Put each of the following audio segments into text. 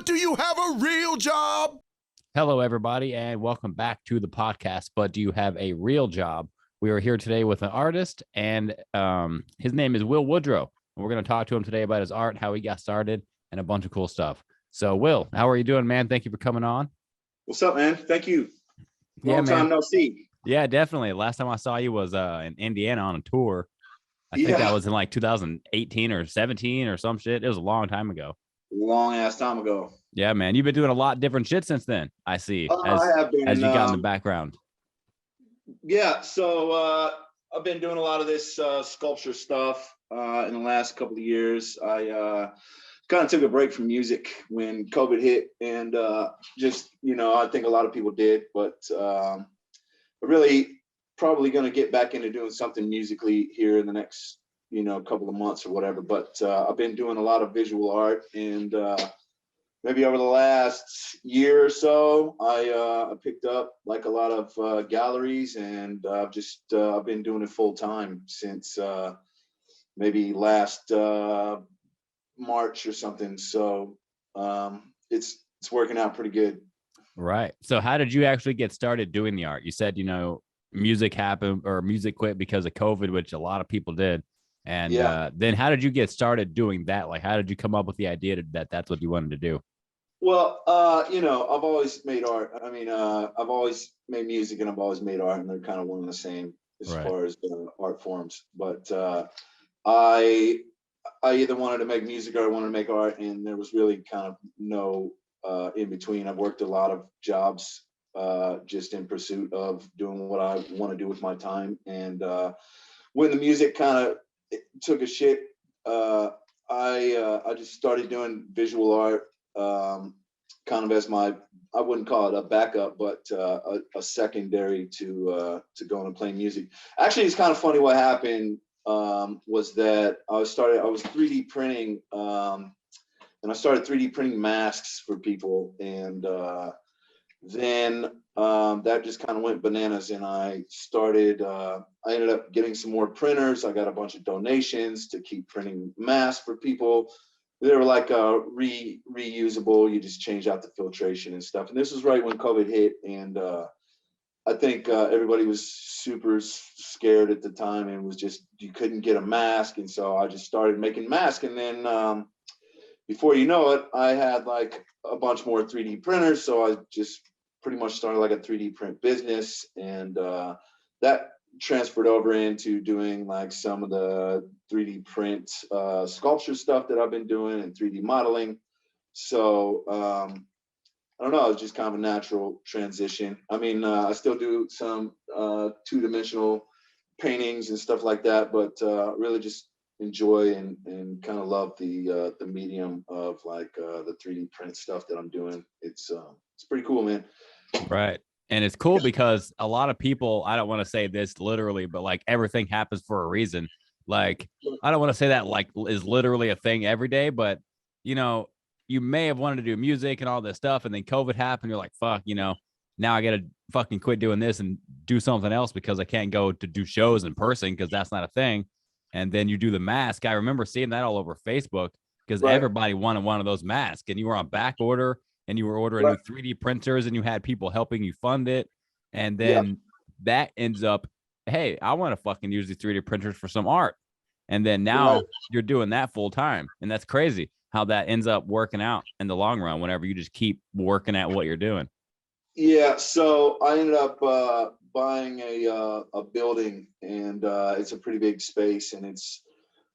But do you have a real job? Hello, everybody, and welcome back to the podcast. But do you have a real job? We are here today with an artist, and his name is Will Woodrow. And we're going to talk to him today about his art, how he got started, and a bunch of cool stuff. So, Will, how are you doing, man? Thank you for coming on. What's up, man? Thank you. Long time no see. Yeah, definitely. Last time I saw you was in Indiana on a tour. I think that was in like 2018 or 17 or some shit. It was a long time ago. Long ass time ago. Yeah, man. You've been doing a lot of different shit since then, I see, I have been, as you got in the background. Yeah, so I've been doing a lot of this sculpture stuff in the last couple of years. I kind of took a break from music when COVID hit, and just, I think a lot of people did, but really probably going to get back into doing something musically here in the next, couple of months or whatever. But I've been doing a lot of visual art, and maybe over the last year or so, I picked up like a lot of galleries, and I've been doing it full time since maybe last March or something. So it's working out pretty good. Right. So how did you actually get started doing the art? You said, music happened or music quit because of COVID, which a lot of people did. And then how did you get started doing that? Like, how did you come up with the idea that that's what you wanted to do? Well, I've always made art. I mean, I've always made music and I've always made art, and they're kind of one and the same as far as art forms. But I either wanted to make music or I wanted to make art, and there was really kind of no in between. I've worked a lot of jobs just in pursuit of doing what I want to do with my time. And when the music kind of took a shit, I just started doing visual art. Kind of as my, I wouldn't call it a backup, but a secondary to going and playing music. Actually, it's kind of funny what happened was that I was 3D printing, and I started 3D printing masks for people, and then that just kind of went bananas, and I ended up getting some more printers. I got a bunch of donations to keep printing masks for people. They were like reusable. You just change out the filtration and stuff. And this was right when COVID hit, and I think everybody was super scared at the time, and was just, you couldn't get a mask. And so I just started making masks, and then before you know it, I had like a bunch more 3D printers. So I just pretty much started like a 3D print business, and that transferred over into doing like some of the 3D print sculpture stuff that I've been doing, and 3D modeling. So I don't know, it's just kind of a natural transition. I mean, I still do some two-dimensional paintings and stuff like that, but really just enjoy and kind of love the medium of like the 3D print stuff that I'm doing. It's pretty cool, man. Right. And it's cool because a lot of people, I don't want to say this literally, but like everything happens for a reason. Like, I don't want to say that like is literally a thing every day, but you may have wanted to do music and all this stuff, and then COVID happened. You're like, fuck, now I got to fucking quit doing this and do something else because I can't go to do shows in person because that's not a thing. And then you do the mask. I remember seeing that all over Facebook because everybody wanted one of those masks, and you were on back order, and you were ordering new 3D printers, and you had people helping you fund it. And then that ends up, hey, I want to fucking use these 3D printers for some art. And then now you're doing that full time. And that's crazy how that ends up working out in the long run whenever you just keep working at what you're doing. Yeah, so I ended up buying a building, and it's a pretty big space, and it's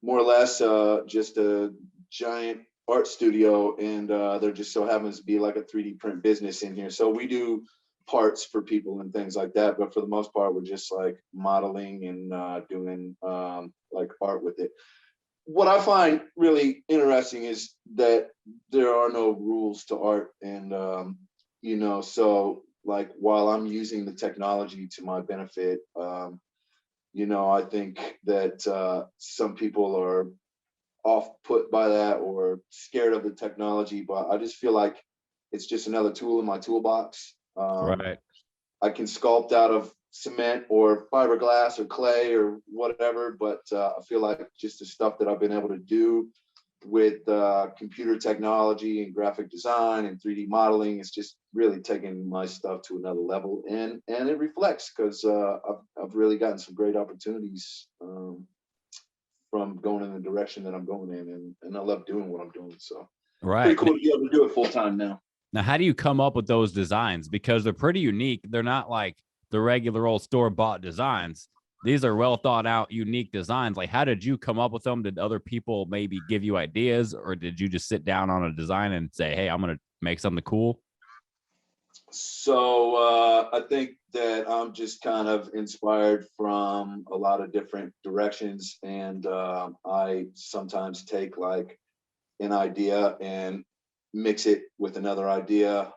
more or less just a giant art studio, and there just so happens to be like a 3D print business in here. So we do parts for people and things like that, but for the most part, we're just like modeling and doing like art with it. What I find really interesting is that there are no rules to art, and so like while I'm using the technology to my benefit, I think that some people are off put by that or scared of the technology, but I just feel like it's just another tool in my toolbox. Right. I can sculpt out of cement or fiberglass or clay or whatever, but I feel like just the stuff that I've been able to do with computer technology and graphic design and 3D modeling. It's just really taking my stuff to another level, and it reflects because I've really gotten some great opportunities from going in the direction that I'm going in, and I love doing what I'm doing. So pretty cool to be able to do it full time now. Now, how do you come up with those designs? Because they're pretty unique. They're not like the regular old store-bought designs. These are well thought out, unique designs. Like, how did you come up with them? Did other people maybe give you ideas, or did you just sit down on a design and say, hey, I'm going to make something cool? So I think that I'm just kind of inspired from a lot of different directions. And I sometimes take like an idea and mix it with another idea.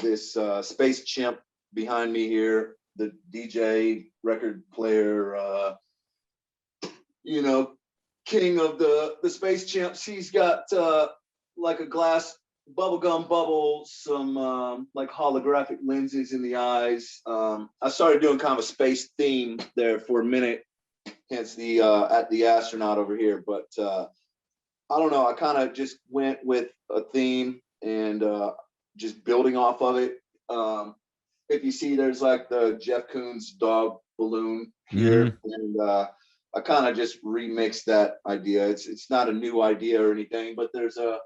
This space chimp behind me here, the DJ record player, king of the space chimps. He's got like a glass bubblegum bubble, some like holographic lenses in the eyes. I started doing kind of a space theme there for a minute, hence the at the astronaut over here. But I don't know, I kind of just went with a theme and just building off of it. If you see, there's like the Jeff Koons dog balloon here, and I kind of just remixed that idea. It's not a new idea or anything, but there's a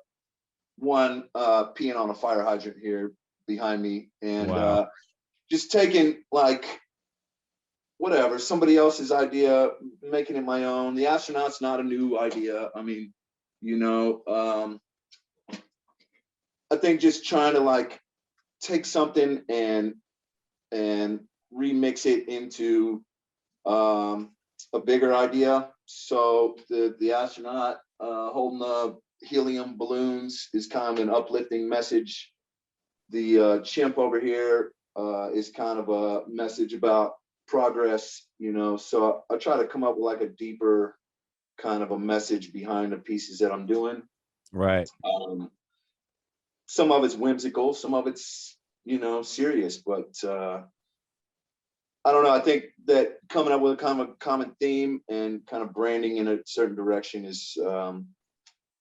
one peeing on a fire hydrant here behind me, and just taking like whatever somebody else's idea, making it my own. The astronaut's not a new idea. I mean, I think just trying to like take something and remix it into a bigger idea. So the astronaut holding the helium balloons is kind of an uplifting message. The chimp over here is kind of a message about progress, so I try to come up with like a deeper kind of a message behind the pieces that I'm doing. Right. Some of it's whimsical, some of it's serious, but I don't know. I think that coming up with a kind of a common theme and kind of branding in a certain direction has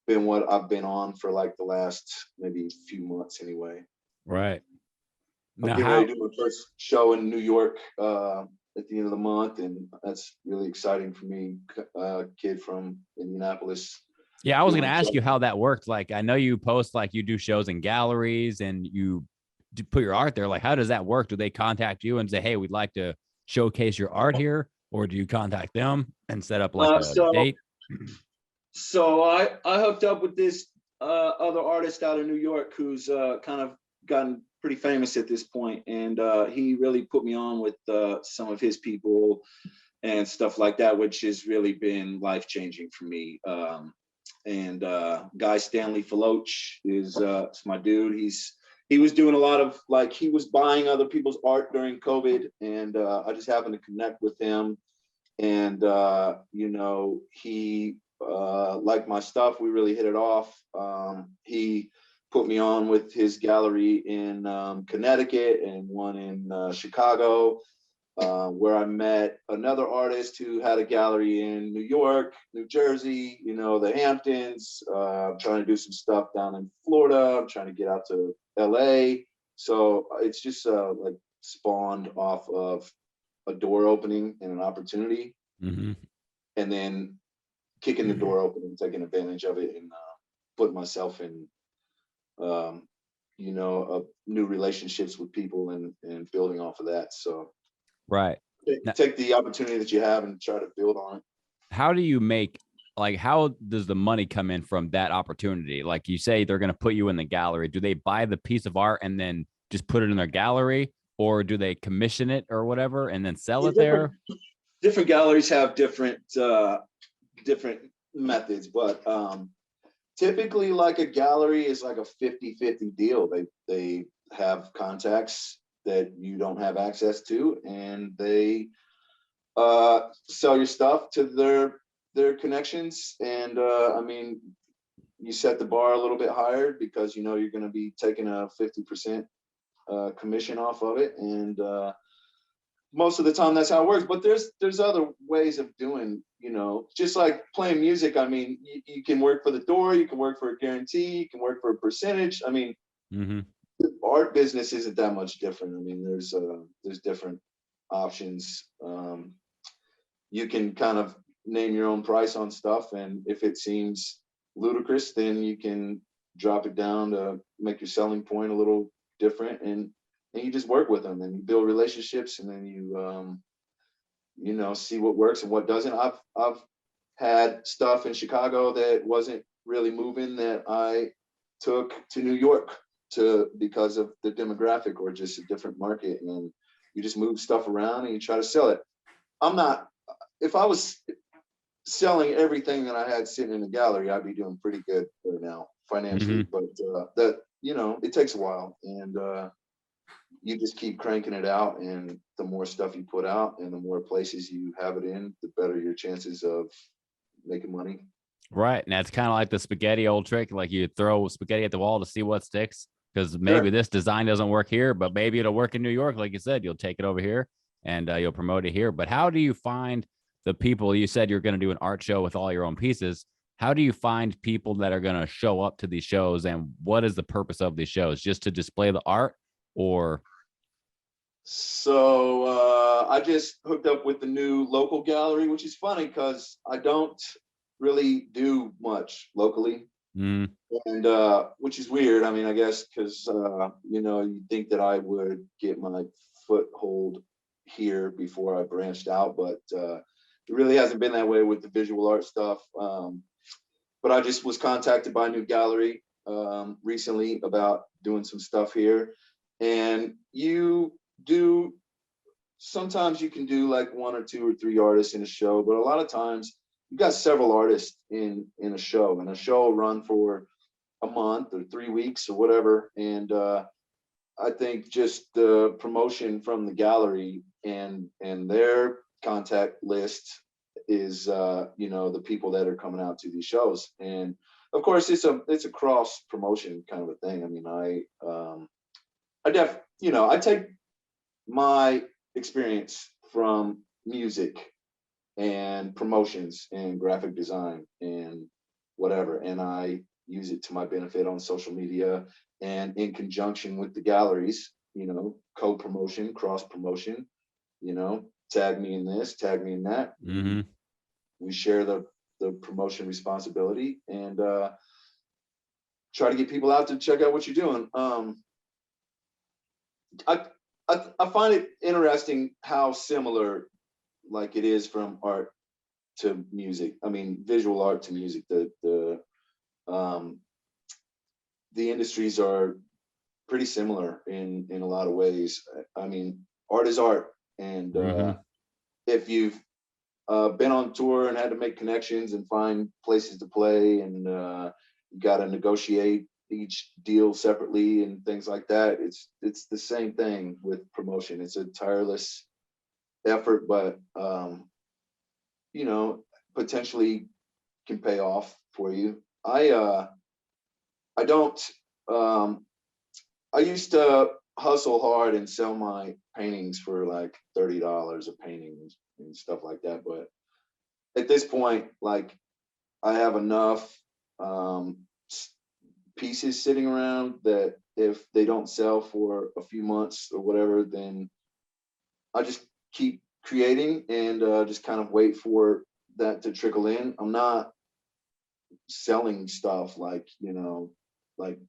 been what I've been on for like the last maybe few months anyway. Right. I'm getting ready to do my first show in New York at the end of the month, and that's really exciting for me. Kid from Indianapolis. Yeah, I was going to ask you how that worked. Like, I know you post, like, you do shows in galleries and you put your art there. Like, how does that work? Do they contact you and say, hey, we'd like to showcase your art here? Or do you contact them and set up like a date? So I hooked up with this other artist out of New York who's kind of gotten pretty famous at this point, and he really put me on with some of his people and stuff like that, which has really been life-changing for me. And Guy Stanley Filoch is my dude. He was doing a lot of like, he was buying other people's art during COVID, and I just happened to connect with him, and he liked my stuff. We really hit it off. He put me on with his gallery in Connecticut and one in Chicago, where I met another artist who had a gallery in New York, New Jersey, the Hamptons. I'm trying to do some stuff down in Florida. I'm trying to get out to LA. So it's just like spawned off of a door opening and an opportunity, and then kicking the door open and taking advantage of it, and putting myself in new relationships with people and building off of that. So right, take the opportunity that you have and try to build on it. How do you make, like, how does the money come in from that opportunity? Like, you say they're going to put you in the gallery. Do they buy the piece of art and then just put it in their gallery, or do they commission it or whatever and then sell it there? Different galleries have different methods, but typically like a gallery is like a 50-50 deal. They have contacts that you don't have access to, and they sell your stuff to their connections. And I mean, you set the bar a little bit higher because you're going to be taking a 50% commission off of it, and most of the time that's how it works. But there's other ways of doing you know, just like playing music. I mean, you can work for the door, you can work for a guarantee, you can work for a percentage. I mean, the art business isn't that much different. I mean, there's different options. You can kind of name your own price on stuff, and if it seems ludicrous, then you can drop it down to make your selling point a little different, and you just work with them and you build relationships, and then you know, see what works and what doesn't. I've had stuff in Chicago that wasn't really moving that I took to New York because of the demographic or just a different market, and you just move stuff around and you try to sell it. If I was selling everything that I had sitting in the gallery, I'd be doing pretty good right now financially. But that, you know, it takes a while, and you just keep cranking it out, and the more stuff you put out and the more places you have it in, the better your chances of making money. Right. And that's kind of like the spaghetti old trick. Like you throw spaghetti at the wall to see what sticks, because maybe this design doesn't work here, but maybe it'll work in New York. Like you said, you'll take it over here and you'll promote it here. But how do you find the people? You said you're going to do an art show with all your own pieces. How do you find people that are going to show up to these shows, and what is the purpose of these shows? Just to display the art, or? So I just hooked up with the new local gallery, which is funny because I don't really do much locally, and which is weird. I mean, I guess because you know, you'd think that I would get my foothold here before I branched out, but it really hasn't been that way with the visual art stuff. But I just was contacted by a new gallery recently about doing some stuff here, and sometimes you can do like 1 or 2 or 3 artists in a show, but a lot of times you got several artists in a show, and a show will run for a month or 3 weeks or whatever. And I think just the promotion from the gallery and their contact list is you know, the people that are coming out to these shows. And of course it's a cross promotion kind of a thing. I mean, I take my experience from music and promotions and graphic design and whatever, and I use it to my benefit on social media and in conjunction with the galleries, you know, co-promotion, cross promotion, you know, tag me in this, tag me in that. We share the promotion responsibility, and try to get people out to check out what you're doing. I find it interesting how similar, like, it is from art to music. I mean, visual art to music. The industries are pretty similar in a lot of ways. I mean, art is art, and if you've been on tour and had to make connections and find places to play, and you got to negotiate each deal separately and things like that, it's the same thing with promotion. It's a tireless effort, but you know, potentially can pay off for you. I used to hustle hard and sell my paintings for like $30 a painting and stuff like that, but at this point, like, I have enough pieces sitting around that if they don't sell for a few months or whatever, then I just keep creating and just kind of wait for that to trickle in. I'm not selling stuff like, you know, like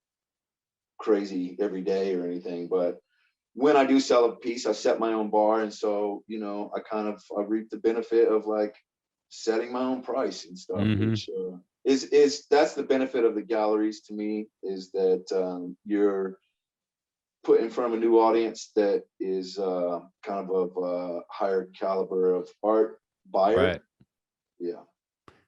crazy every day or anything, but when I do sell a piece, I set my own bar, and so, you know, I reap the benefit of like setting my own price and stuff, which that's the benefit of the galleries to me, is that you're put in front of a new audience that is kind of a higher caliber of art buyer. Right. Yeah.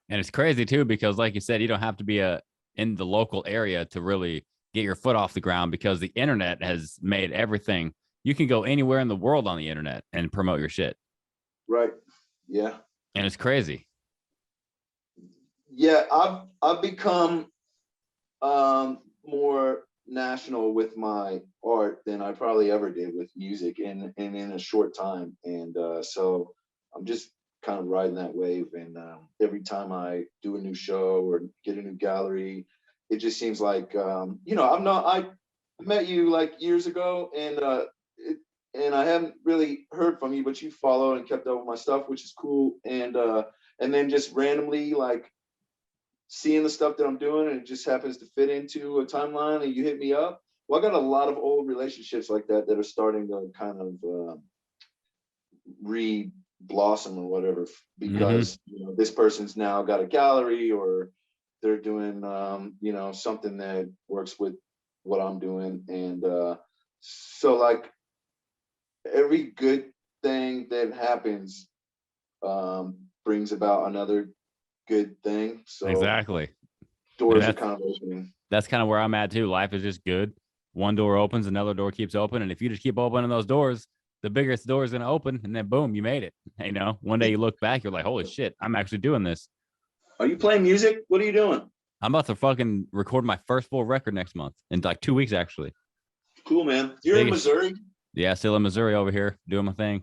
And it's crazy too, because like you said, you don't have to be in the local area to really get your foot off the ground, because the internet has made everything. You can go anywhere in the world on the internet and promote your shit. Right. Yeah. And it's crazy. Yeah, I've become more national with my art than I probably ever did with music in a short time. And so I'm just kind of riding that wave. And every time I do a new show or get a new gallery, it just seems like, you know, I met you like years ago, and I haven't really heard from you, but you follow and kept up with my stuff, which is cool. And then just randomly like seeing the stuff that I'm doing, and it just happens to fit into a timeline, and you hit me up. Well, I got a lot of old relationships like that are starting to kind of re-blossom or whatever, because you know, this person's now got a gallery, or they're doing you know, something that works with what I'm doing. And so like every good thing that happens brings about another good thing. So Exactly. doors are kind of opening. That's kind of where I'm at too. Life is just good. One door opens, another door keeps open. And if you just keep opening those doors, the biggest door is going to open, and then boom, you made it. You know, one day you look back, you're like, holy shit, I'm actually doing this. Are you playing music? What are you doing? I'm about to fucking record my first full record next month, in like 2 weeks, actually. Cool, man. You're in Missouri? Yeah, still in Missouri over here doing my thing.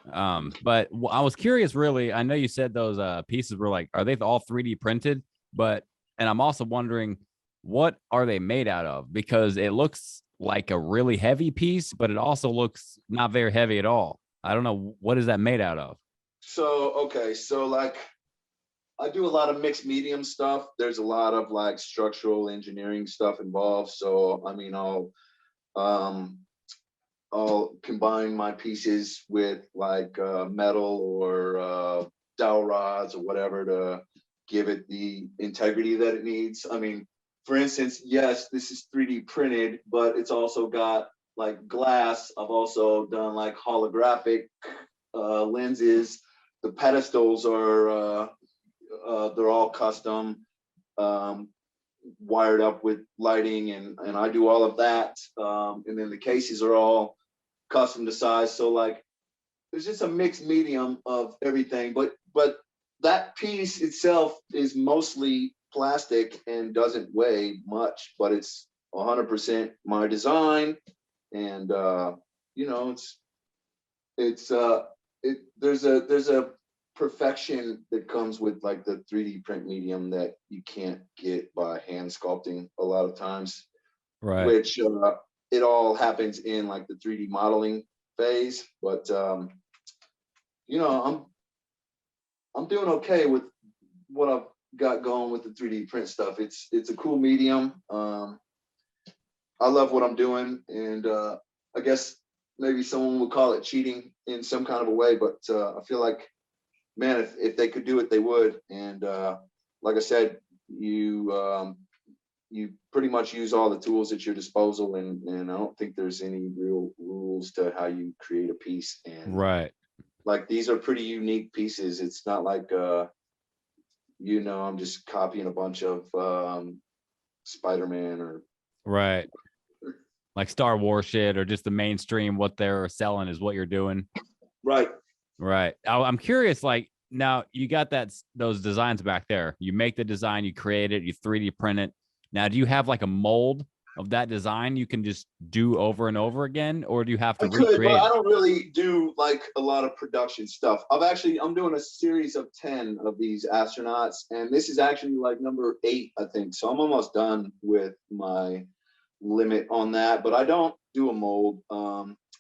But I was curious, really. I know you said those pieces were like, are they all 3D printed? And I'm also wondering, what are they made out of? Because it looks like a really heavy piece, but it also looks not very heavy at all. I don't know, what is that made out of? So, okay, so like I do a lot of mixed medium stuff. There's a lot of like structural engineering stuff involved. So I mean, I'll combine my pieces with like metal or dowel rods or whatever to give it the integrity that it needs. I mean, for instance, yes, this is 3D printed, but it's also got like glass. I've also done like holographic lenses. The pedestals are they're all custom, wired up with lighting, and I do all of that. And then the cases are all custom to size. So like there's just a mixed medium of everything, but that piece itself is mostly plastic and doesn't weigh much, but it's 100% my design. And you know, there's a perfection that comes with like the 3D print medium that you can't get by hand sculpting a lot of times, Right. Which it all happens in like the 3D modeling phase. But you know, I'm doing okay with what I've got going with the 3D print stuff. It's a cool medium. I love what I'm doing, and I guess maybe someone would call it cheating in some kind of a way, but I feel like, man, if they could do it, they would. And like I said, you pretty much use all the tools at your disposal, and I don't think there's any real rules to how you create a piece. And Right. like these are pretty unique pieces. It's not like you know, I'm just copying a bunch of Spider-Man or Right. Like Star Wars shit, or just the mainstream, what they're selling is what you're doing. Right. Right. I'm curious, like, now you got those designs back there. You make the design, you create it, you 3D print it. Now, do you have like a mold of that design you can just do over and over again, or do you have to recreate? But I don't really do like a lot of production stuff. I'm doing a series of 10 of these astronauts, and this is actually like number 8, I think. So I'm almost done with my limit on that, but I don't do a mold.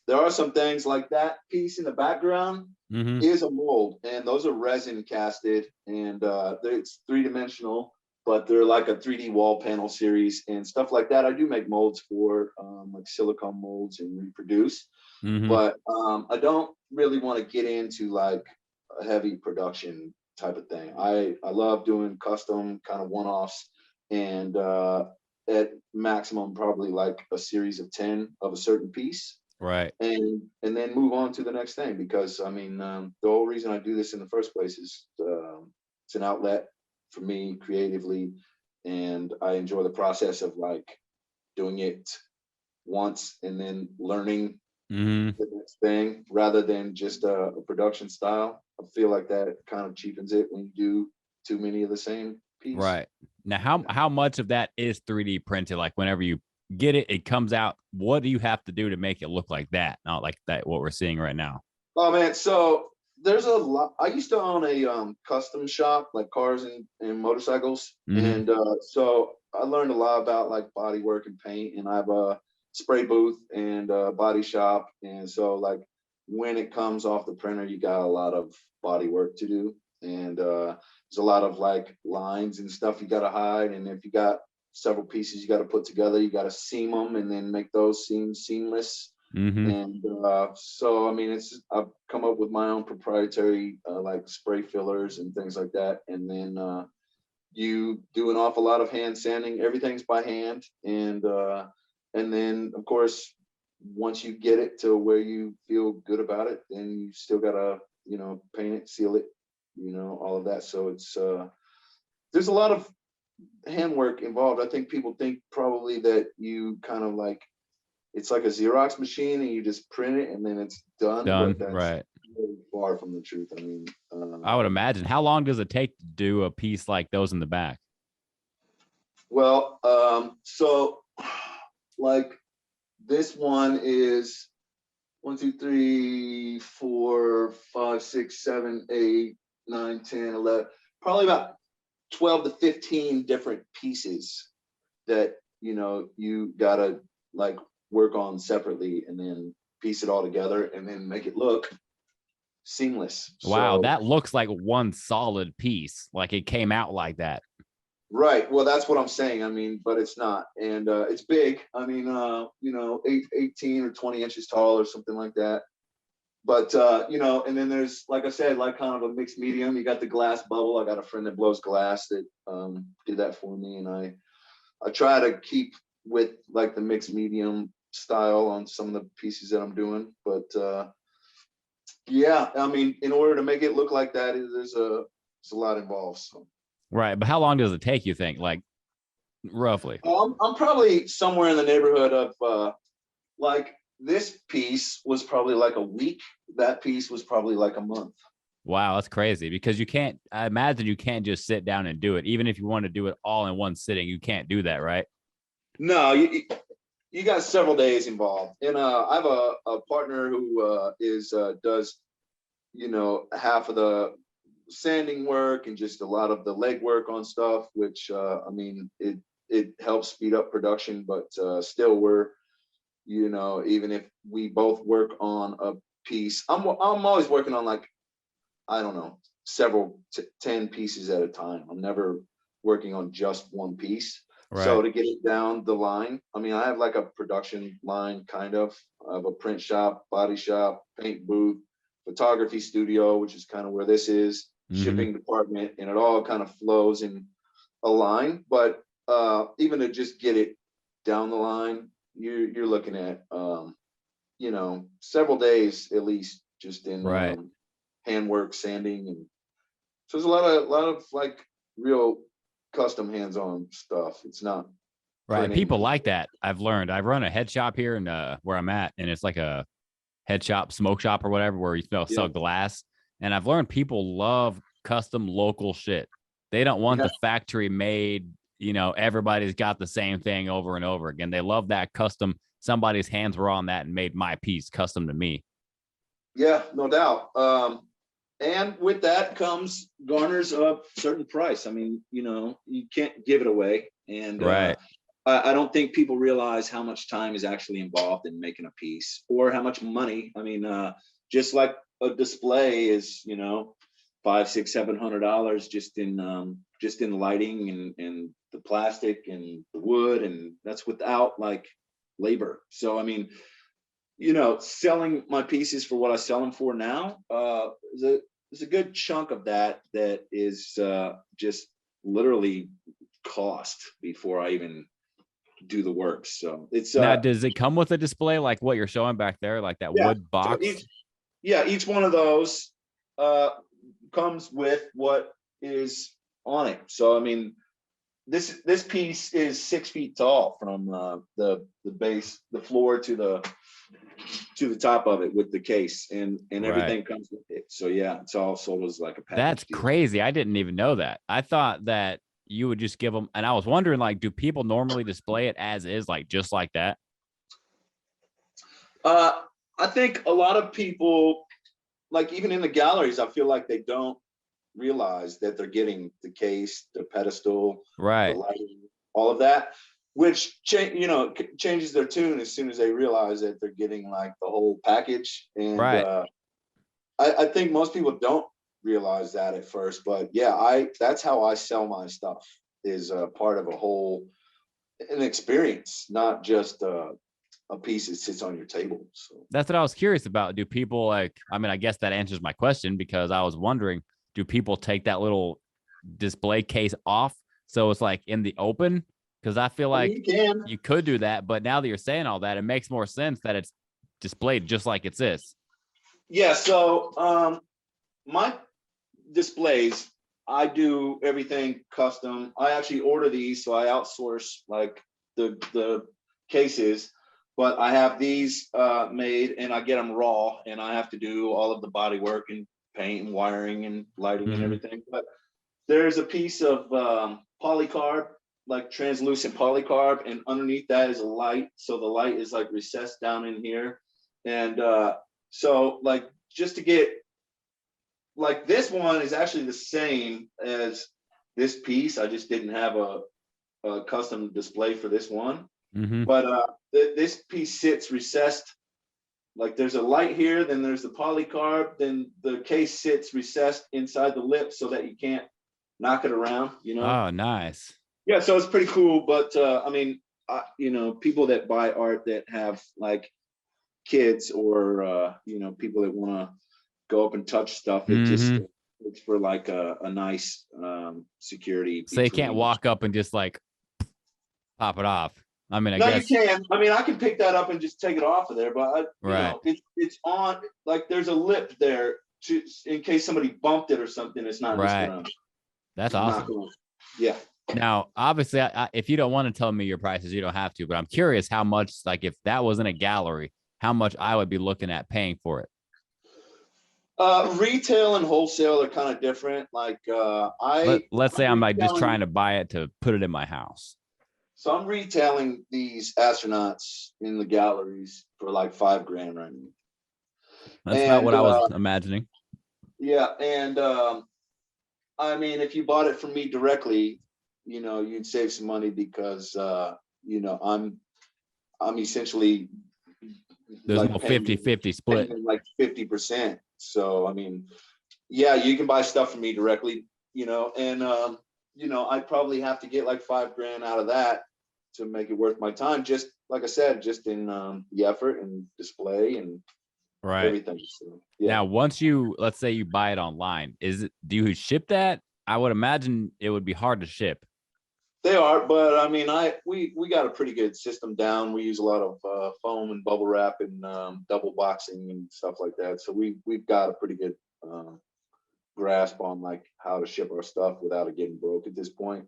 There are some things like that piece in the background is a mold, and those are resin casted, and it's 3-dimensional, but they're like a 3D wall panel series and stuff like that. I do make molds for like silicone molds and reproduce, but I don't really want to get into like a heavy production type of thing. I love doing custom kind of one-offs, and at maximum probably like a series of 10 of a certain piece. Right. And then move on to the next thing, because I mean, the whole reason I do this in the first place is it's an outlet for me creatively, and I enjoy the process of like doing it once and then learning the next thing, rather than just a production style. I feel like that kind of cheapens it when you do too many of the same piece. Right. Now, how much of that is 3D printed? Like whenever you get it, it comes out. What do you have to do to make it look like that? Not like that, what we're seeing right now. Oh man, so there's a lot. I used to own a custom shop, like cars and motorcycles, and so I learned a lot about like body work and paint. And I have a spray booth and a body shop, and so like when it comes off the printer, you got a lot of body work to do, and there's a lot of like lines and stuff you got to hide. And if you got several pieces you got to put together, you got to seam them and then make those seams seamless. And so I mean, I've come up with my own proprietary like spray fillers and things like that. And then you do an awful lot of hand sanding. Everything's by hand. And then of course, once you get it to where you feel good about it, then you still gotta, you know, paint it, seal it, you know, all of that. So it's there's a lot of handwork involved. I think people think probably that you kind of like, it's like a Xerox machine and you just print it and then it's done. But that's right. really far from the truth. I mean, I would imagine. How long does it take to do a piece like those in the back? well, so like this one is 1, 2, 3, 4, 5, 6, 7, 8, 9, 10, 11, probably about 12 to 15 different pieces that, you know, you gotta like work on separately and then piece it all together and then make it look seamless. Wow, So, that looks like one solid piece. Like it came out like that. right. Well, that's what I'm saying. I mean, but it's not. And it's big. I mean, you know, 18 or 20 inches tall or something like that. But, you know, and then there's, like I said, like kind of a mixed medium. You got the glass bubble. I got a friend that blows glass that did that for me. And I try to keep with like the mixed medium style on some of the pieces that I'm doing. But yeah, I mean, in order to make it look like that, there's a lot involved. So. Right. But how long does it take, you think? Like roughly? I'm probably somewhere in the neighborhood of like this piece was probably like a week. That piece was probably like a month. Wow, that's crazy because you can't, I imagine you can't just sit down and do it. Even if you want to do it all in one sitting, you can't do that, right? No, you got several days involved. And I have a partner who does, you know, half of the sanding work and just a lot of the leg work on stuff, which I mean, it helps speed up production, but still we're, you know, even if we both work on a piece, I'm always working on like, I don't know, several 10 pieces at a time. I'm never working on just one piece. Right. So to get it down the line, I mean, I have like a production line kind of. I have a print shop, body shop, paint booth, photography studio, which is kind of where this is, shipping department, and it all kind of flows in a line. But even to just get it down the line, you're looking at you know, several days at least just in handwork, sanding, and so there's a lot of like real custom hands-on stuff. It's not right. printing. People like that. I've learned. I run a head shop here in where I'm at, and it's like a head shop, smoke shop or whatever, where you sell glass. And I've learned people love custom local shit. They don't want the factory made, you know, everybody's got the same thing over and over again. They love that custom. Somebody's hands were on that and made my piece custom to me. Yeah, no doubt. And with that comes garners a certain price. I mean, you know, you can't give it away. And I don't think people realize how much time is actually involved in making a piece or how much money. I mean, just like a display is, you know, $500, $600, $700 just in lighting and the plastic and the wood, and that's without like labor. So I mean, you know, selling my pieces for what I sell them for now, there's a good chunk of that is just literally cost before I even do the work. So it's now, does it come with a display like what you're showing back there, like that wood box? So each one of those comes with what is on it. So I mean, this piece is 6 feet tall from the base, the floor to the top of it with the case, and everything comes with it. So yeah, it's all sold as like a package. That's deal. Crazy. I didn't even know that. I thought that you would just give them, and I was wondering, like, do people normally display it as is, like just like that? I think a lot of people like even in the galleries, I feel like they don't realize that they're getting the case, the pedestal, the Right. lighting, all of that, which changes their tune as soon as they realize that they're getting like the whole package. And Right. I think most people don't realize that at first, but yeah, that's how I sell my stuff, is part of an experience, not just a piece that sits on your table. So That's what I was curious about. Do people like, I mean, I guess that answers my question, because I was wondering, do people take that little display case off so it's like in the open? Because I feel I mean, like you can. you could do that, but now that you're saying all that, it makes more sense that it's displayed just like it's this. Yeah, so my displays, I do everything custom. I actually order these, so I outsource like the cases, but I have these made and I get them raw, and I have to do all of the body work and paint and wiring and lighting and everything. But there's a piece of polycarb, like translucent polycarb, and underneath that is a light. So the light is like recessed down in here. And so like just to get, like this one is actually the same as this piece. I just didn't have a custom display for this one. But this piece sits recessed. Like there's a light here, then there's the polycarb, then the case sits recessed inside the lip so that you can't knock it around, Oh, nice. Yeah, so it's pretty cool. But I mean, people that buy art that have like kids or people that want to go up and touch stuff, it just it's for like a nice security. So you can't walk up and just like pop it off. I mean, I guess you can. I mean, I can pick that up and just take it off of there, but right. It's on, like there's a lip there in case somebody bumped it or something. It's not right. just gonna. That's awesome. Yeah. Now, obviously, if you don't want to tell me your prices, you don't have to. But I'm curious how much, like, if that was in a gallery, how much I would be looking at paying for it. Retail and wholesale are kind of different. Like let's say I'm like just trying to buy it to put it in my house. So I'm retailing these astronauts in the galleries for like $5,000 right now. That's not what I was imagining. Yeah, and I mean, if you bought it from me directly, you'd save some money because I'm essentially there's like no 50-50 split, like 50%. So I mean, yeah, you can buy stuff from me directly, and I'd probably have to get like $5,000 out of that to make it worth my time. Just like I said, just in the effort and display and right, everything. So, yeah. Now, once let's say you buy it online, do you ship that? I would imagine it would be hard to ship. They are, but I mean, we got a pretty good system down. We use a lot of foam and bubble wrap and double boxing and stuff like that. So we've got a pretty good grasp on like how to ship our stuff without it getting broke at this point.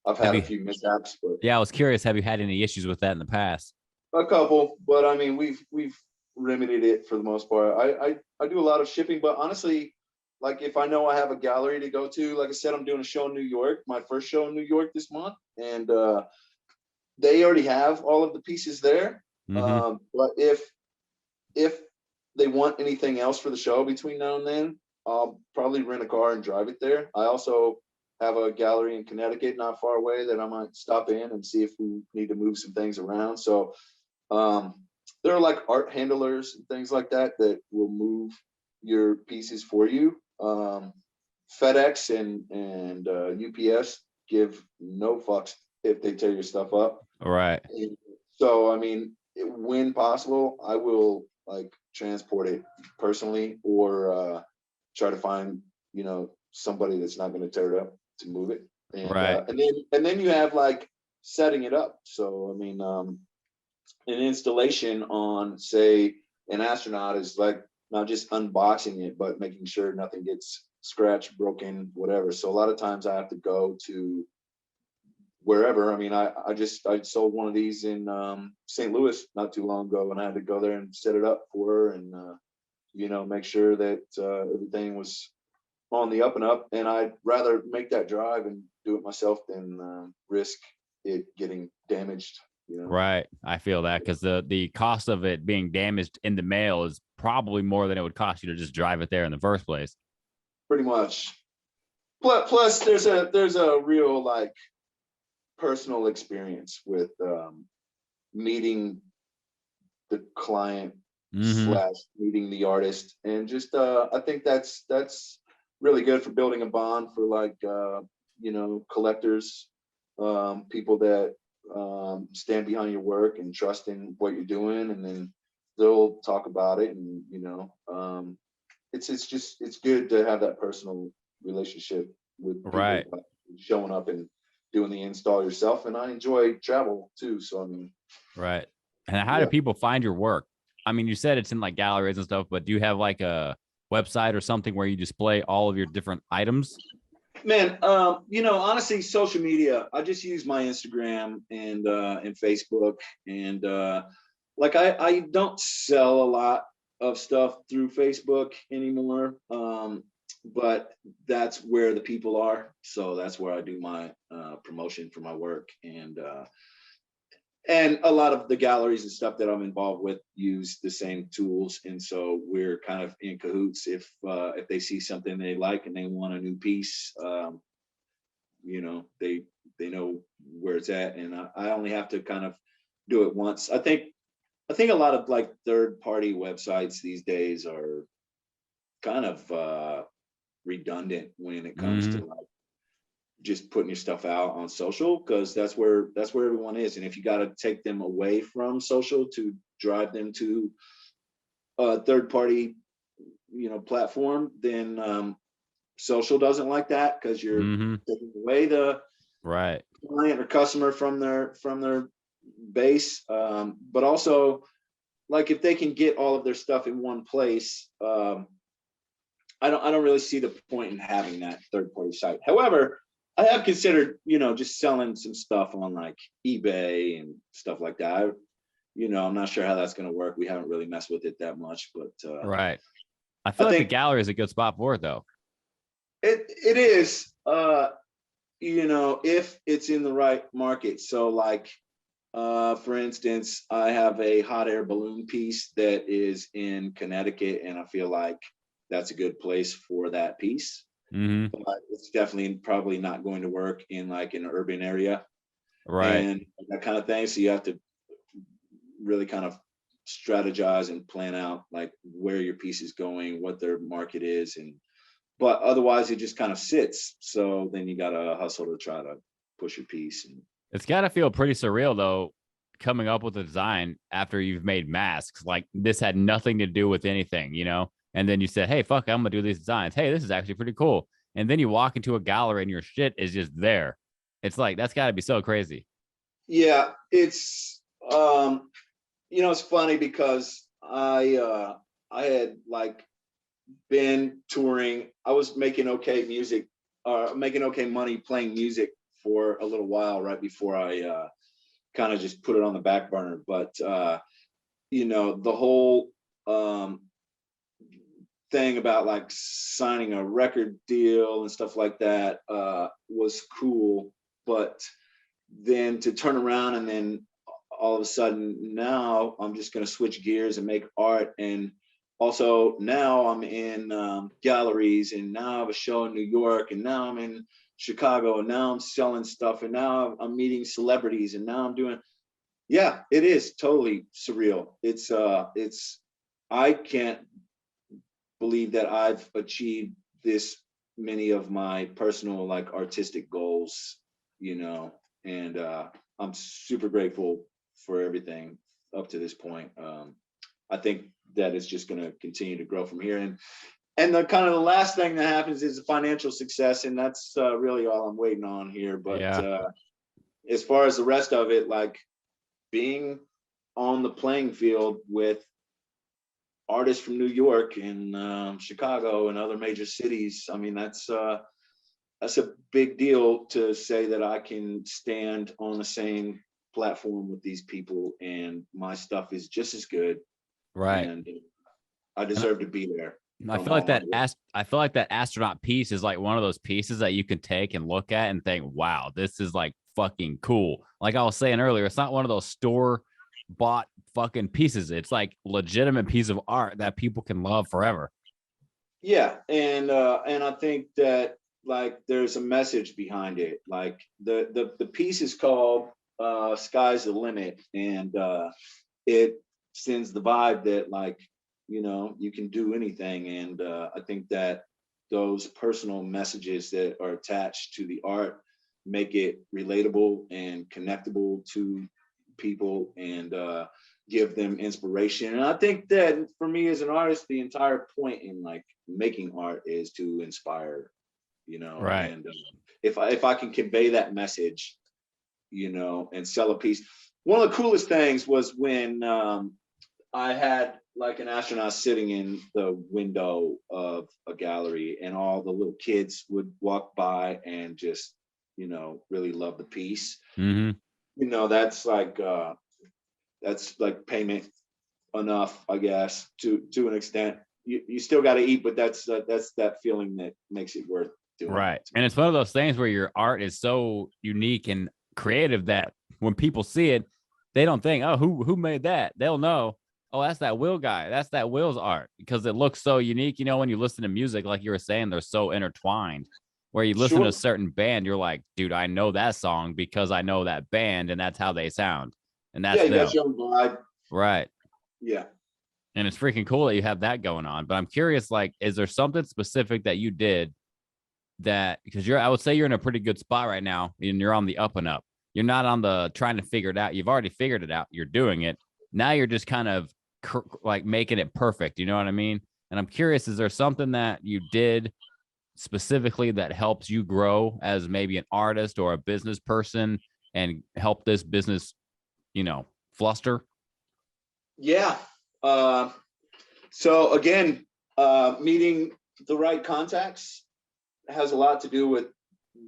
I've had a few mishaps, but yeah, I was curious. Have you had any issues with that in the past? A couple, but I mean, we've remedied it for the most part. I do a lot of shipping, but honestly, like if I know I have a gallery to go to, like I said, I'm doing a show in New York, my first show in New York this month, and they already have all of the pieces there. But if they want anything else for the show between now and then, I'll probably rent a car and drive it there. I also have a gallery in Connecticut not far away that I might stop in and see if we need to move some things around. So there are like art handlers and things like that will move your pieces for you. FedEx and UPS give no fucks if they tear your stuff up. Right. And so, I mean, when possible, I will like transport it personally or try to find, somebody that's not going to tear it up to move it. And, right. And then you have like setting it up. So, I mean, an installation on, say, an astronaut is like not just unboxing it, but making sure nothing gets scratched, broken, whatever. So a lot of times I have to go to wherever. I mean, I sold one of these in St. Louis not too long ago, and I had to go there and set it up for her and make sure that everything was on the up and up. And I'd rather make that drive and do it myself than risk it getting damaged you know? Right. I feel that because the cost of it being damaged in the mail is probably more than it would cost you to just drive it there in the first place. Pretty much. Plus there's a real like personal experience with meeting the client slash meeting the artist, and just I think that's really good for building a bond for like you know, collectors, people that stand behind your work and trust in what you're doing, and then they'll talk about it, and you know, it's good to have that personal relationship with people, Right. showing up and doing the install yourself. And I enjoy travel too, so I mean, Right. And how do people find your work? I mean, you said it's in like galleries and stuff, but do you have like a website or something where you display all of your different items? man, you know, honestly, social media, I just use my Instagram and Facebook, and like I don't sell a lot of stuff through Facebook anymore, but that's where the people are, so that's where I do my promotion for my work. And a lot of the galleries and stuff that I'm involved with use the same tools, and so we're kind of in cahoots. If they see something they like and they want a new piece, you know, they know where it's at, and I only have to kind of do it once. I think a lot of like third party websites these days are kind of redundant when it comes to like just putting your stuff out on social, because that's where everyone is. And if you got to take them away from social to drive them to a third party, you know, platform, then social doesn't like that, because you're taking away the client or customer from their base. But also, like, if they can get all of their stuff in one place, I don't really see the point in having that third party site. However, I have considered, you know, just selling some stuff on like eBay and stuff like that. You know, I'm not sure how that's going to work. We haven't really messed with it that much, but right. I feel like the gallery is a good spot for it, though. It is, you know, if it's in the right market. So like, for instance, I have a hot air balloon piece that is in Connecticut, and I feel like that's a good place for that piece. But it's definitely probably not going to work in like an urban area, right, and that kind of thing. So you have to really kind of strategize and plan out like where your piece is going, what their market is, but otherwise it just kind of sits. So then you got to hustle to try to push your piece. And it's got to feel pretty surreal though, coming up with a design after you've made masks. Like, this had nothing to do with anything, you know? And then you said, hey, fuck, I'm gonna do these designs. Hey, this is actually pretty cool. And then you walk into a gallery and your shit is just there. It's like, that's got to be so crazy. Yeah, it's you know, it's funny because I had like been touring. I was making okay music, making okay money playing music for a little while right before I kind of just put it on the back burner. But you know, the whole thing about like signing a record deal and stuff like that was cool, but then to turn around and then all of a sudden now I'm just going to switch gears and make art, and also now I'm in galleries, and now I have a show in New York, and now I'm in Chicago, and now I'm selling stuff, and now I'm meeting celebrities, and now I'm doing, yeah, it is totally surreal. It's I can't believe that I've achieved this many of my personal like artistic goals, you know, and I'm super grateful for everything up to this point. I think that it's just going to continue to grow from here, and the kind of the last thing that happens is financial success, and that's really all I'm waiting on here. But as far as the rest of it, like being on the playing field with artists from New York and Chicago and other major cities, I mean, that's a big deal to say that I can stand on the same platform with these people and my stuff is just as good. Right. And I deserve to be there. I feel like that astronaut piece is like one of those pieces that you can take and look at and think, wow, this is like fucking cool. Like I was saying earlier, it's not one of those store bought fucking pieces. It's like legitimate piece of art that people can love forever. Yeah, and I think that like there's a message behind it. Like the piece is called "Sky's the Limit," and it sends the vibe that like you can do anything. And I think that those personal messages that are attached to the art make it relatable and connectable to people, and give them inspiration. And I think that for me as an artist, the entire point in like making art is to inspire, Right. and if I can convey that message, and sell a piece. One of the coolest things was when I had like an astronaut sitting in the window of a gallery, and all the little kids would walk by and just, really love the piece. Mm-hmm. That's like payment enough, I guess, to an extent. You still got to eat, but that's that feeling that makes it worth doing. Right. And it's one of those things where your art is so unique and creative that when people see it, they don't think, oh, who made that? They'll know, oh, that's that Will guy. That's that Will's art, because it looks so unique. When you listen to music, like you were saying, they're so intertwined. Where you listen to a certain band, you're like, dude, I know that song because I know that band, and that's how they sound. And that's you them. got your own vibe. Right. Yeah. And it's freaking cool that you have that going on. But I'm curious, like, is there something specific that you did that, because I would say you're in a pretty good spot right now, and you're on the up and up. You're not on the trying to figure it out. You've already figured it out. You're doing it. Now you're just kind of like making it perfect. You know what I mean? And I'm curious, is there something that you did specifically that helps you grow as maybe an artist or a business person and help this business, fluster? Yeah. So again, meeting the right contacts has a lot to do with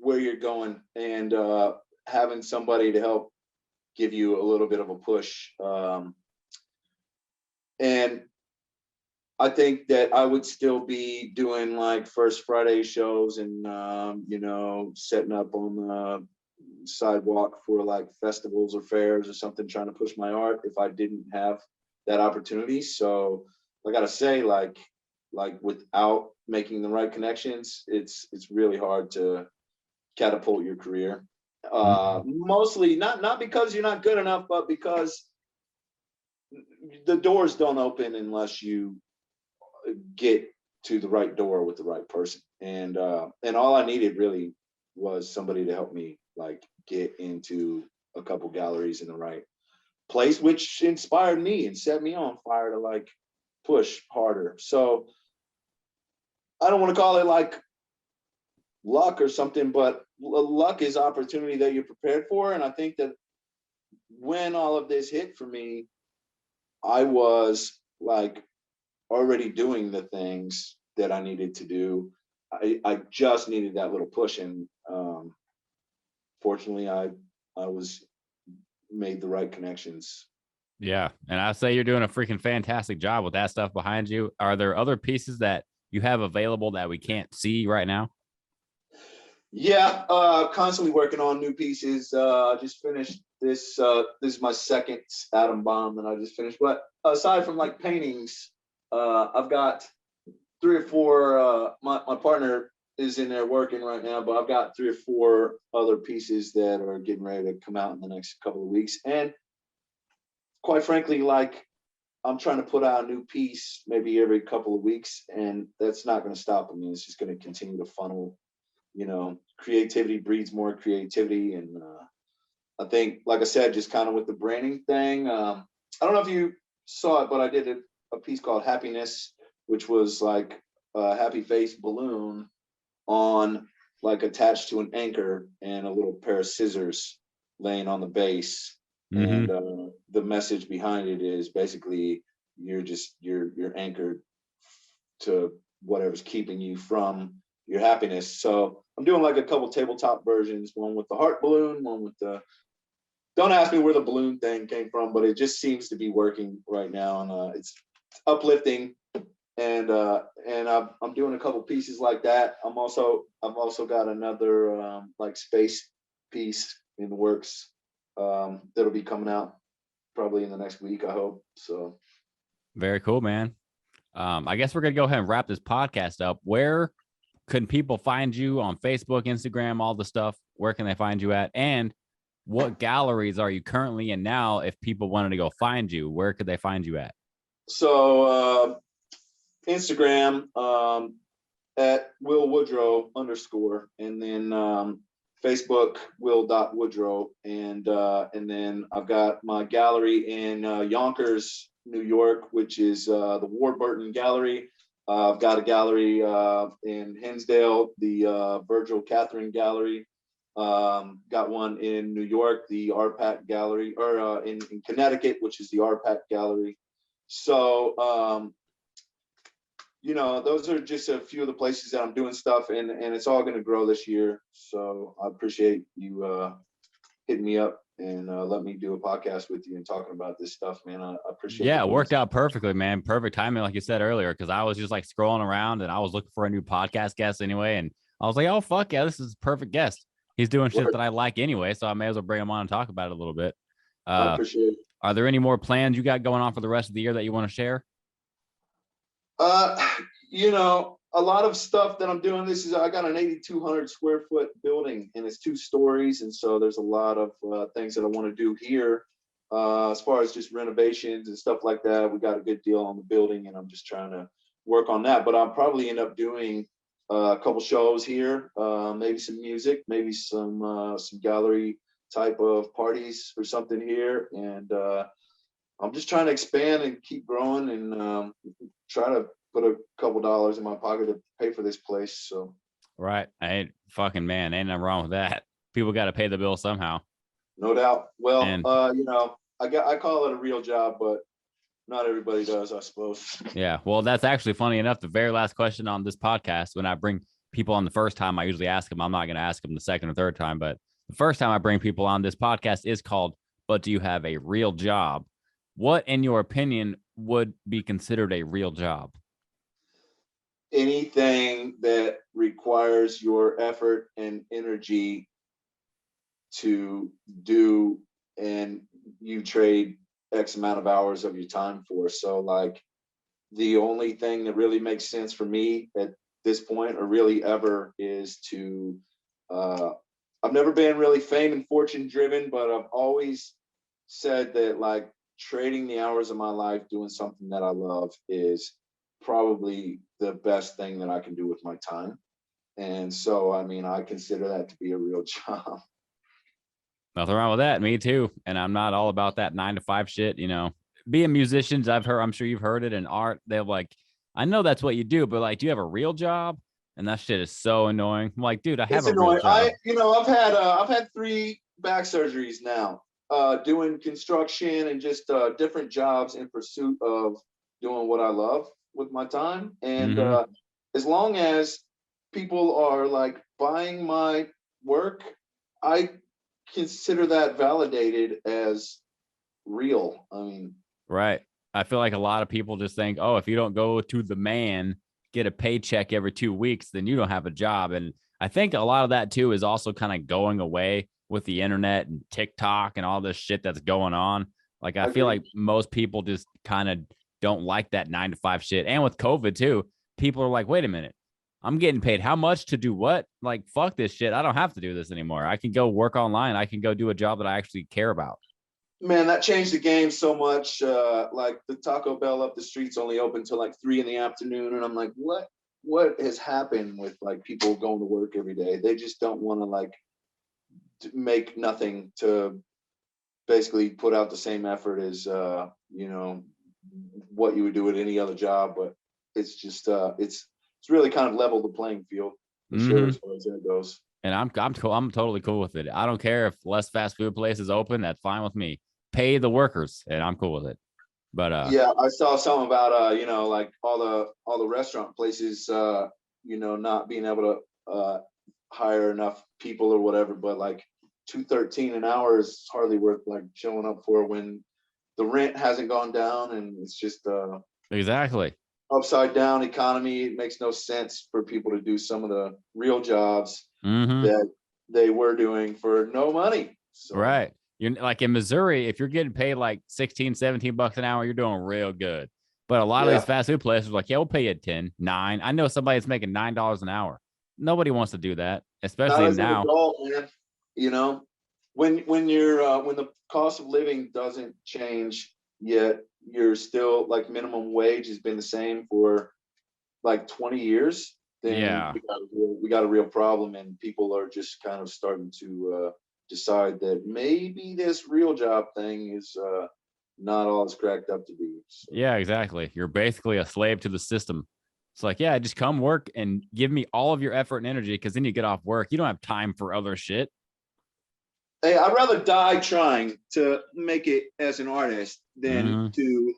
where you're going, and having somebody to help give you a little bit of a push. And I think that I would still be doing like First Friday shows and, setting up on the sidewalk for like festivals or fairs or something, trying to push my art, if I didn't have that opportunity. So I got to say, like without making the right connections, it's really hard to catapult your career. Mostly not because you're not good enough, but because the doors don't open unless you get to the right door with the right person. And all I needed really was somebody to help me like get into a couple galleries in the right place, which inspired me and set me on fire to like push harder. So I don't want to call it like luck or something, but luck is opportunity that you're prepared for. And I think that when all of this hit for me, I was like already doing the things that I needed to do. I just needed that little push, and fortunately, I was made the right connections. Yeah, and I say you're doing a freaking fantastic job with that stuff behind you. Are there other pieces that you have available that we can't see right now? Yeah, constantly working on new pieces. Just finished this. This is my second atom bomb that I just finished. But aside from like paintings, I've got 3 or 4. My partner is in there working right now, but I've got 3 or 4 other pieces that are getting ready to come out in the next couple of weeks. And quite frankly, like I'm trying to put out a new piece maybe every couple of weeks, and that's not going to stop. I mean, it's just going to continue to funnel. Creativity breeds more creativity. And I think, like I said, just kind of with the branding thing, I don't know if you saw it, but I did a piece called Happiness, which was like a happy face balloon on like attached to an anchor and a little pair of scissors laying on the base. Mm-hmm. And the message behind it is basically you're anchored to whatever's keeping you from your happiness. So I'm doing like a couple tabletop versions, one with the heart balloon, one with the, don't ask me where the balloon thing came from, but it just seems to be working right now. And it's uplifting. And I'm doing a couple pieces like that. I've also got another like space piece in the works that'll be coming out probably in the next week, I hope. So very cool, man. I guess we're gonna go ahead and wrap this podcast up. Where can people find you on Facebook, Instagram, all the stuff? Where can they find you at? And what galleries are you currently in now? If people wanted to go find you, where could they find you at? So Instagram at Will Woodrow _, and then Facebook Will.Woodrow, and then I've got my gallery in Yonkers, New York, which is the Warburton Gallery. I've got a gallery in Hinsdale, the Virgil Catherine Gallery. Got one in New York, the RPAC Gallery, or in Connecticut, which is the RPAC Gallery. So, you know, those are just a few of the places that I'm doing stuff, and it's all going to grow this year. So I appreciate you hitting me up and let me do a podcast with you and talking about this stuff, man. I appreciate it. Yeah, it worked out perfectly, man. Perfect timing, like you said earlier, because I was just like scrolling around and I was looking for a new podcast guest anyway. And I was like, oh, fuck yeah, this is a perfect guest. He's doing shit that I like anyway, so I may as well bring him on and talk about it a little bit. I appreciate it. Are there any more plans you got going on for the rest of the year that you want to share? You know, a lot of stuff that I'm doing. I got an 8,200 square foot building, and it's 2 stories, and so there's a lot of things that I want to do here as far as just renovations and stuff like that. We got a good deal on the building, and I'm just trying to work on that. But I'll probably end up doing a couple shows here, maybe some music, maybe some gallery type of parties or something here, and I'm just trying to expand and keep growing, and try to put a couple dollars in my pocket to pay for this place. So right, ain't fucking man, ain't nothing wrong with that. People got to pay the bill somehow. No doubt. Well, you know, I call it a real job, but not everybody does, I suppose. Yeah, well, that's actually funny enough. The very last question on this podcast, when I bring people on the first time, I usually ask them. I'm not going to ask them the second or third time, but the first time I bring people on this podcast is called, "But do you have a real job?" What, in your opinion, would be considered a real job? Anything that requires your effort and energy to do, and you trade X amount of hours of your time for. So like the only thing that really makes sense for me at this point, or really ever, is to I've never been really fame and fortune driven, but I've always said that like trading the hours of my life doing something that I love is probably the best thing that I can do with my time. And so, I mean, I consider that to be a real job. Nothing wrong with that. Me too. And I'm not all about that 9 to 5 shit. You know, being musicians, I'm sure you've heard it in art. They're like, I know that's what you do, but like, do you have a real job? And that shit is so annoying. I'm like, dude, I have a real job. I've had 3 back surgeries now, doing construction and just different jobs in pursuit of doing what I love with my time. And as long as people are like buying my work, I consider that validated as real. I mean, right. I feel like a lot of people just think, oh, if you don't go to the man, get a paycheck every 2 weeks, then you don't have a job. And I think a lot of that too is also kind of going away with the internet and TikTok and all this shit that's going on. Like, I feel like most people just kind of don't like that 9 to 5 shit. And with COVID too, people are like, wait a minute, I'm getting paid how much to do what? Like, fuck this shit. I don't have to do this anymore. I can go work online. I can go do a job that I actually care about. Man, that changed the game so much. Like the Taco Bell up the street's only open till like 3 p.m. and I'm like, what has happened with like people going to work every day? They just don't want to like make nothing to basically put out the same effort as you know, what you would do at any other job. But it's just it's really kind of leveled the playing field for sure, as far as that goes. And I'm cool. I'm totally cool with it. I don't care if less fast food places open. That's fine with me. Pay the workers, and I'm cool with it. But yeah, I saw something about you know, like all the restaurant places, you know, not being able to hire enough people or whatever. But like $2.13 an hour is hardly worth like showing up for when the rent hasn't gone down, and it's just exactly upside down economy. It makes no sense for people to do some of the real jobs that they were doing for no money. So, Right. You're like in Missouri, if you're getting paid like 16, 17 bucks an hour, you're doing real good. But a lot of these fast food places are like, yeah, we'll pay you 10, 9. I know somebody that's making $9 an hour. Nobody wants to do that, especially not as an now. adult, man. You know, when the cost of living doesn't change yet, you're still like minimum wage has been the same for like 20 years. Then Yeah. we got a real problem, and people are just kind of starting to decide that maybe this real job thing is not all it's cracked up to be. So. Yeah, exactly. You're basically a slave to the system. It's like, yeah, just come work and give me all of your effort and energy because then you get off work. You don't have time for other shit. Hey, I'd rather die trying to make it as an artist than to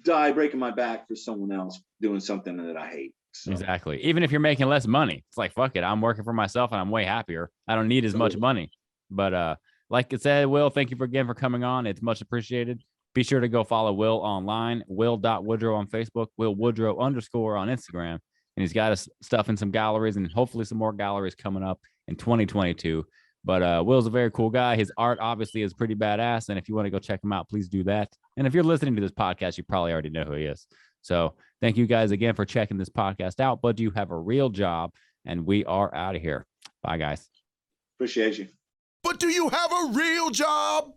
die breaking my back for someone else doing something that I hate. So. Exactly. Even if you're making less money, it's like, fuck it. I'm working for myself and I'm way happier. I don't need as much money. But like I said, Will, thank you again for coming on. It's much appreciated. Be sure to go follow Will online, Will.Woodrow on Facebook, Will Woodrow _ on Instagram. And he's got his stuff in some galleries and hopefully some more galleries coming up in 2022. But Will's a very cool guy. His art obviously is pretty badass. And if you want to go check him out, please do that. And if you're listening to this podcast, you probably already know who he is. So thank you guys again for checking this podcast out. But do you have a real job? And we are out of here. Bye, guys. Appreciate you. But do you have a real job?